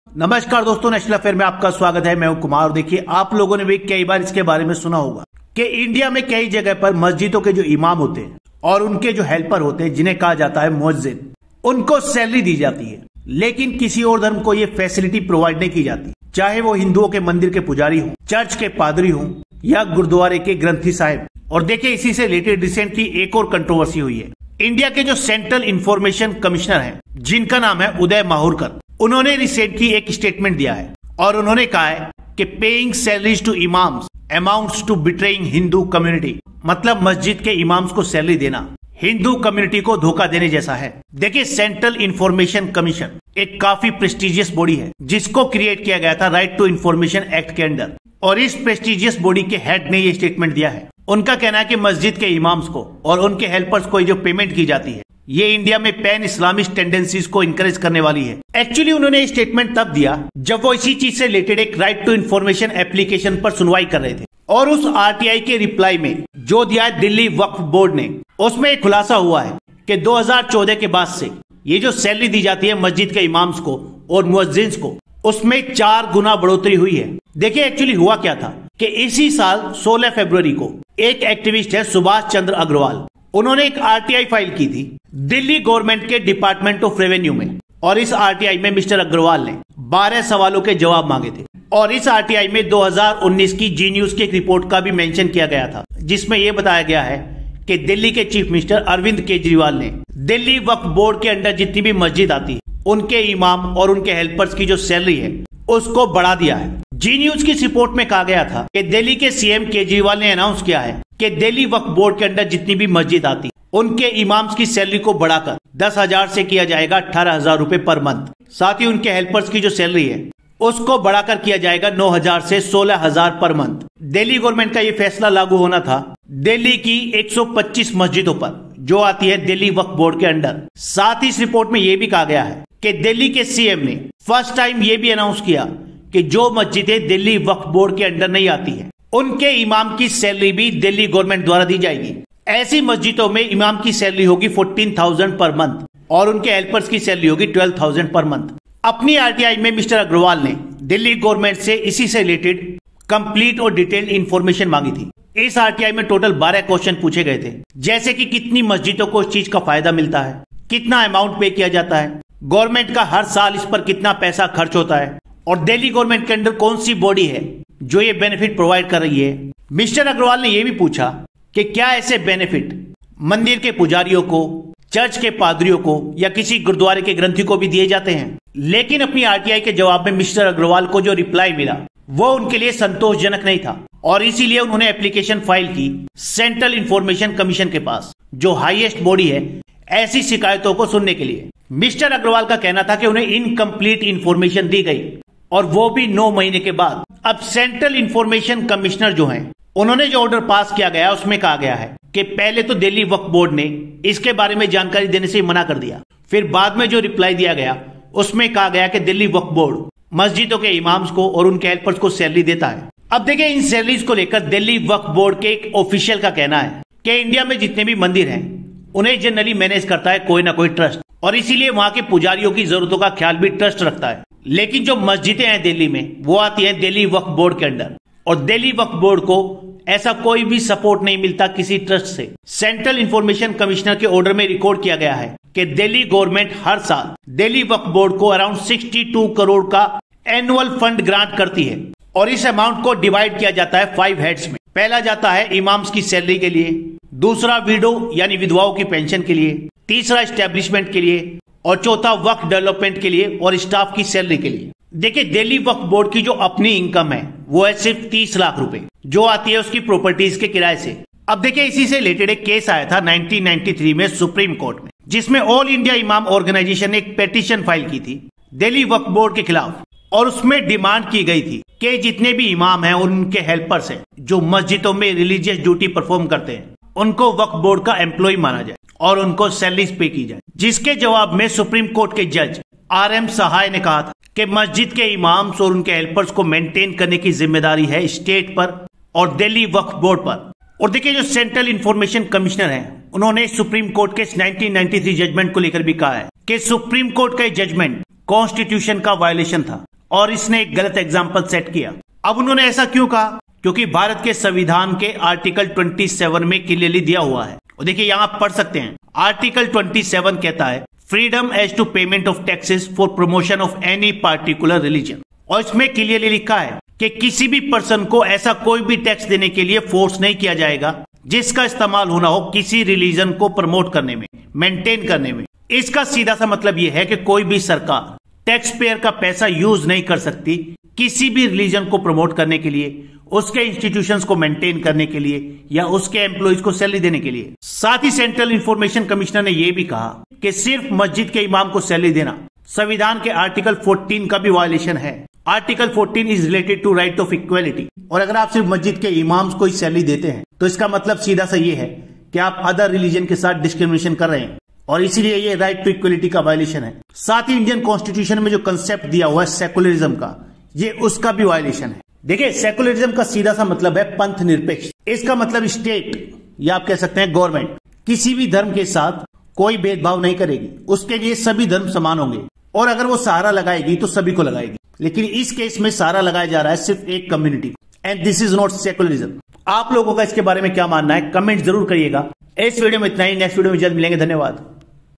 नमस्कार दोस्तों, national affair में आपका स्वागत है। मैं हूं कुमार। देखिए, आप लोगों ने भी कई बार इसके बारे में सुना होगा कि इंडिया में कई जगह पर मस्जिदों के जो इमाम होते हैं और उनके जो हेल्पर होते हैं, जिन्हें कहा जाता है मुअज्जिन, उनको सैलरी दी जाती है। लेकिन किसी और धर्म को ये फैसिलिटी प्रोवाइड नहीं की जाती, चाहे वो हिंदुओं के मंदिर के पुजारी हों, चर्च के पादरी हों या गुरुद्वारे के ग्रंथी साहिब। और देखिए, इसी से रिलेटेड रिसेंटली एक और कंट्रोवर्सी हुई है। इंडिया के जो सेंट्रल इंफॉर्मेशन कमिश्नर हैं, जिनका नाम है उदय माहुरकर, उन्होंने रिसेंटली एक स्टेटमेंट दिया है और उन्होंने कहा है कि paying salaries to imams amounts to betraying Hindu community. मतलब मस्जिद के इमाम्स को सैलरी देना हिंदू कम्युनिटी को धोखा देने जैसा है। देखिए, सेंट्रल इंफॉर्मेशन कमीशन एक काफी प्रेस्टिजियस बॉडी है, जिसको क्रिएट किया गया था राइट टू इंफॉर्मेशन एक्ट के अंडर। और इस प्रेस्टिजियस बॉडी के हेड ने ये स्टेटमेंट दिया है। उनका कहना है कि मस्जिद के इमाम्स को और उनके हेल्पर्स को जो पेमेंट की जाती है, ये इंडिया में पैन इस्लामिस्ट टेंडेंसीज को इंकरेज करने वाली है। एक्चुअली उन्होंने स्टेटमेंट तब दिया जब वो इसी चीज से रिलेटेड एक राइट टू इंफॉर्मेशन एप्लीकेशन पर सुनवाई कर रहे थे। और उस आरटीआई के रिप्लाई में जो दिया है दिल्ली वक्फ बोर्ड ने, उसमें एक खुलासा हुआ है कि 2014 के बाद से ये जो सैलरी दी जाती है मस्जिद के इमाम्स को और मुअज्जिन्स को, उसमें 4 गुना बढ़ोतरी हुई है। देखिए, एक्चुअली हुआ क्या था कि इसी साल 16 फरवरी को एक एक्टिविस्ट है सुभाष चंद्र अग्रवाल, उन्होंने एक आरटीआई फाइल की थी दिल्ली गवर्नमेंट के डिपार्टमेंट ऑफ रेवेन्यू में। और इस आरटीआई में मिस्टर अग्रवाल ने 12 सवालों के जवाब मांगे थे। और इस आरटीआई में 2019 की जी न्यूज की एक रिपोर्ट का भी मेंशन किया गया था, जिसमें यह बताया गया है कि दिल्ली के चीफ मिनिस्टर अरविंद केजरीवाल ने दिल्ली वक्फ बोर्ड के अंडर जितनी भी मस्जिद आती है, उनके इमाम और उनके हेल्पर्स की जो सैलरी है उसको बढ़ा दिया है। जी न्यूज की रिपोर्ट में कहा गया था कि दिल्ली के सीएम केजरीवाल ने अनाउंस किया है कि दिल्ली वक्फ बोर्ड के अंडर जितनी भी मस्जिद आती, उनके इमाम्स की सैलरी को बढ़ाकर 10,000 से किया जाएगा 18,000 रुपए पर मंथ। साथ ही उनके हेल्पर्स की जो सैलरी है उसको बढ़ाकर किया जाएगा 9,000 से 16,000 पर मंथ। दिल्ली गवर्नमेंट का ये फैसला लागू होना था दिल्ली की 125 मस्जिदों पर जो आती है दिल्ली वक्फ बोर्ड के अंडर। साथ ही इस रिपोर्ट में यह भी कहा गया है कि दिल्ली के सीएम ने फर्स्ट टाइम ये भी अनाउंस किया कि जो मस्जिदें दिल्ली वक्फ बोर्ड के अंडर नहीं आती है, उनके इमाम की सैलरी भी दिल्ली गवर्नमेंट द्वारा दी जाएगी। ऐसी मस्जिदों में इमाम की सैलरी होगी 14,000 पर मंथ और उनके हेल्पर्स की सैलरी होगी 12,000 पर मंथ। अपनी आरटीआई में मिस्टर अग्रवाल ने दिल्ली गवर्नमेंट से इसी से रिलेटेड कंप्लीट और डिटेल्ड इंफॉर्मेशन मांगी थी। इस आरटीआई में टोटल 12 क्वेश्चन पूछे गए थे, जैसे कि कितनी मस्जिदों को इस चीज का फायदा मिलता है, कितना अमाउंट पे किया जाता है, गवर्नमेंट का हर साल इस पर कितना पैसा खर्च होता है, और दिल्ली गवर्नमेंट के अंदर कौन सी बॉडी है जो ये बेनिफिट प्रोवाइड कर रही है। मिस्टर अग्रवाल ने यह भी पूछा कि क्या ऐसे बेनिफिट मंदिर के पुजारियों को, चर्च के पादरियों को या किसी गुरुद्वारे के ग्रंथी को भी दिए जाते हैं। लेकिन अपनी आरटीआई के जवाब में मिस्टर अग्रवाल को जो रिप्लाई मिला वो उनके लिए संतोषजनक नहीं था और इसीलिए उन्होंने एप्लीकेशन फाइल की सेंट्रल इंफॉर्मेशन कमीशन के पास, जो हाईएस्ट बॉडी है ऐसी शिकायतों को सुनने के लिए। मिस्टर अग्रवाल का कहना था कि उन्हें इनकम्प्लीट इंफॉर्मेशन दी गई और वो भी 9 महीने के बाद। अब सेंट्रल इंफॉर्मेशन कमिश्नर जो हैं, उन्होंने जो ऑर्डर पास किया गया उसमें कहा गया है कि पहले तो दिल्ली वक्फ बोर्ड ने इसके बारे में जानकारी देने से मना कर दिया। फिर बाद में जो रिप्लाई दिया गया उसमें कहा गया कि दिल्ली वक्फ बोर्ड मस्जिदों के इमाम्स को और उनके हेल्पर्स को सैलरी देता है। अब देखिए, इन सैलरीज को लेकर दिल्ली वक्फ बोर्ड के एक ऑफिशियल का कहना है कि इंडिया में जितने भी मंदिर हैं उन्हें जनरली मैनेज करता है कोई ना कोई ट्रस्ट, और इसीलिए वहां के पुजारियों की जरूरतों का ख्याल भी ट्रस्ट रखता है। लेकिन जो मस्जिदें हैं दिल्ली में, वो आती हैं दिल्ली वक्फ बोर्ड के अंडर, और दिल्ली वक्फ बोर्ड को ऐसा कोई भी सपोर्ट नहीं मिलता किसी ट्रस्ट से। सेंट्रल इंफॉर्मेशन कमिश्नर के ऑर्डर में रिकॉर्ड किया गया है कि दिल्ली गवर्नमेंट हर साल दिल्ली वक्फ बोर्ड को अराउंड 62 करोड़ का एनुअल फंड ग्रांट करती है, और इस अमाउंट को डिवाइड किया जाता है 5 हेड्स में। पहला जाता है इमाम्स की सैलरी के लिए, दूसरा विडो यानी विधवाओं की पेंशन के लिए, तीसरा एस्टेब्लिशमेंट के लिए, और चौथा वक्फ डेवलपमेंट के लिए और स्टाफ की सैलरी के लिए। देखिए, दिल्ली वक्फ बोर्ड की जो अपनी इनकम है वो है सिर्फ 30 लाख रुपए, जो आती है उसकी प्रॉपर्टीज के किराए से। अब देखिए, इसी से रिलेटेड एक केस आया था 1993 में सुप्रीम कोर्ट में, जिसमें ऑल इंडिया इमाम ऑर्गेनाइजेशन ने एक पेटिशन फाइल की थी दिल्ली वक्फ बोर्ड के खिलाफ, और उसमें डिमांड की गई थी कि जितने भी इमाम हैं और उनके हेल्पर्स हैं जो मस्जिदों में रिलीजियस ड्यूटी परफॉर्म करते हैं, उनको वक्फ बोर्ड का एम्प्लॉय माना जाए और उनको सैलरीज पे की जाए। जिसके जवाब में सुप्रीम कोर्ट के जज RM सहाय ने कहा था कि मस्जिद के इमाम्स और उनके हेल्पर्स को मेंटेन करने की जिम्मेदारी है स्टेट पर और दिल्ली वक्फ बोर्ड पर। और देखिए, जो सेंट्रल इंफॉर्मेशन कमिश्नर हैं, उन्होंने सुप्रीम कोर्ट के 1993 जजमेंट को लेकर भी कहा है कि सुप्रीम कोर्ट का जजमेंट कॉन्स्टिट्यूशन का वायलेशन था और इसने एक गलत एग्जाम्पल सेट किया। अब उन्होंने ऐसा क्यों कहा? क्योंकि भारत के संविधान के आर्टिकल 27 में क्लियरली दिया हुआ है, और देखिए यहां आप पढ़ सकते हैं। आर्टिकल 27 कहता है freedom as to payment of taxes for promotion of any particular religion, और इसमें क्लियरली लिखा है कि किसी भी पर्सन को ऐसा कोई भी टैक्स देने के लिए फोर्स नहीं किया जाएगा जिसका इस्तेमाल होना हो किसी रिलीजन को प्रमोट करने में, मेंटेन करने में। इसका सीधा सा मतलब यह है कि कोई भी सरकार टैक्स पेयर का पैसा यूज नहीं कर सकती किसी भी रिलीजन को प्रमोट करने के लिए, उसके इंस्टीट्यूशंस को मेंटेन करने के लिए, या उसके एम्प्लॉइज को सैलरी देने के लिए। साथ ही सेंट्रल इंफॉर्मेशन कमिश्नर ने यह भी कहा कि सिर्फ मस्जिद के इमाम को सैलरी देना संविधान के आर्टिकल 14 का भी वायलेशन है। Article 14 is related to right of equality, और अगर आप सिर्फ मस्जिद के इमाम्स को ही सैलरी देते हैं तो इसका मतलब सीधा सा ये है कि आप अदर रिलीजन के साथ डिस्क्रिमिनेशन कर रहे हैं, और इसीलिए ये राइट टू इक्वालिटी का वायलेशन है। साथ ही इंडियन कॉन्स्टिट्यूशन में जो कंसेप्ट दिया हुआ है सेकुलरिज्म का, ये उसका भी वायलेशन है। देखिए सेकुलरिज्म का सीधा सा मतलब है पंथ निरपेक्ष। इसका मतलब स्टेट या आप कह सकते हैं गवर्नमेंट किसी भी धर्म के साथ कोई भेदभाव नहीं करेगी, उसके लिए सभी धर्म समान होंगे, और अगर वो सहारा लगाएगी तो सभी को लगाएगी। लेकिन इस केस में सहारा लगाया जा रहा है सिर्फ एक community, and this is not secularism. आप लोगों का इसके बारे में क्या मानना है, कमेंट जरूर करिएगा। इस वीडियो में इतना ही, नेक्स्ट वीडियो में जल्द मिलेंगे। धन्यवाद।